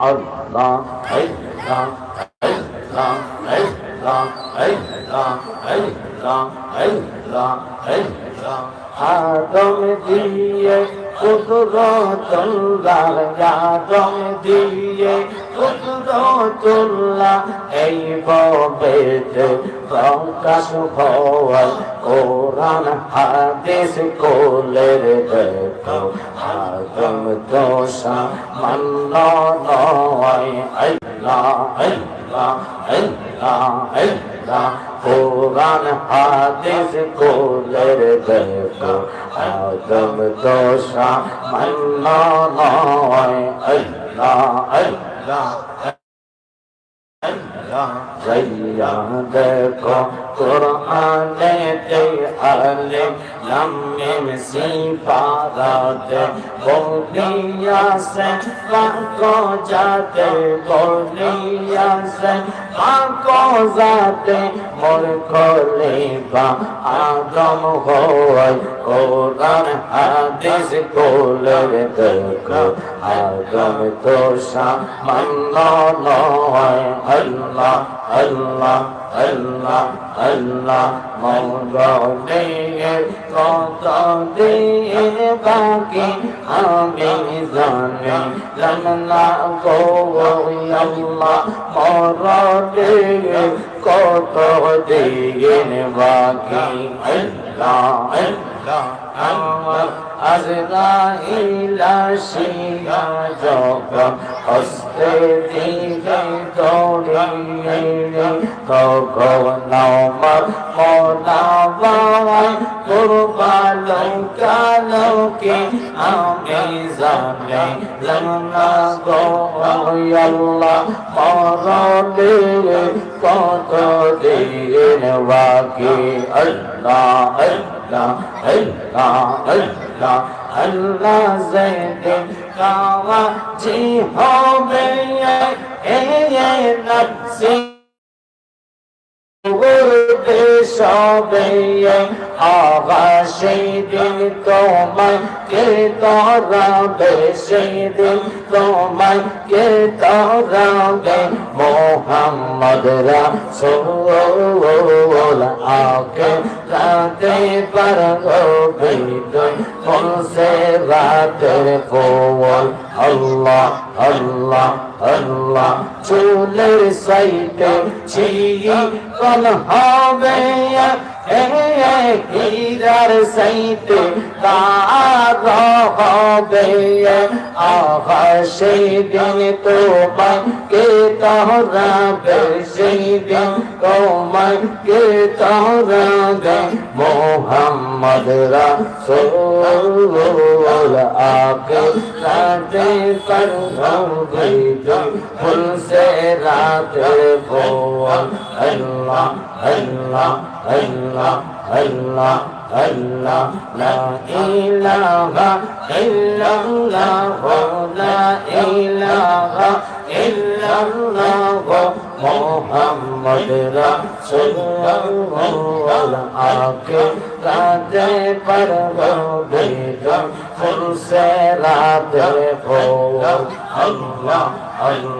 Allah, Allah, Allah, Allah, Allah, Allah, Allah, Allah. আদম দিয়ে কুদরতুল্লাহ, আদম দিয়ে কুদরতুল্লাহ, এই ভবেতে প্রকাশ হয় কোরআন হাদিস কোলের দেখো। আদম তো সামান্য নয়, আল্লাহ আল্লাহ আল্লাহ আল্লাহ, কোরআন হাদিস কোলের দেখো। আদম তো সামান্য নয়, আল্লাহ আল্লাহ যাইয়া দেখো কোরআনেতে আলিফ লাম মিম সিফাতে বলিয়াছে পাকো যাতে, বলিয়াছে পাকো যাতে, মোর খলিফা আদম হয় কোরআন হাদিস কোলের দেখো। আদম তো সামান্য নয়, আল্লাহ আল্লাহ আল্লাহ আল্লাহ, মৌলানের কত দিন বাকি আমি জানিলাম না গো আল্লাহ, মরণের কত দিন বাকি, আল্লাহ আল্লাহ। আমার আজরাইল আসিয়া যখন হস্তে দিকে দৌড়িয়ে, তখন আমার মনাবায় কুরবানো কালোকে আমি জানিলাম না গো আল্লাহ, মরণের কত দিন বাকি, আল্লাহ আল্লাহ আল্লাহ আল্লাহ আল্লাহ। যেদিন কাওয়াজি হবে এই নফসি উড়বে সবে, আহা সেদিন তোমায় কে ধরাবে, সেদিন তোমায় কে ধরাবে। মোহাম্মদ রাসূল আকে রাতে পার হবে ফুলসে রাতের ফুল, আল্লাহ আল্লাহ আল্লাহ। চুলের সাইতে চিকন হবে হীরার সাইতে তার হবে, আহা সেদিন তোমায় কে ধরাবে, সেদিন তোমায় কে ধরাবে। মোহাম্মদ রাসূল আকে রাতে পার হবে ফুলসে রাতের ফুল, আল্লাহ আল্লাহ আল্লাহ আল্লাহ আল্লাহ। লা ইলাহা ইল্লাল্লাহ, লা ইলাহা ইল্লাল্লাহ, মুহাম্মদ রাসূলুল্লাহ আকে রাতে পার হবে ফুলসে রাতের ফুল, আল্লাহ আল্লাহ।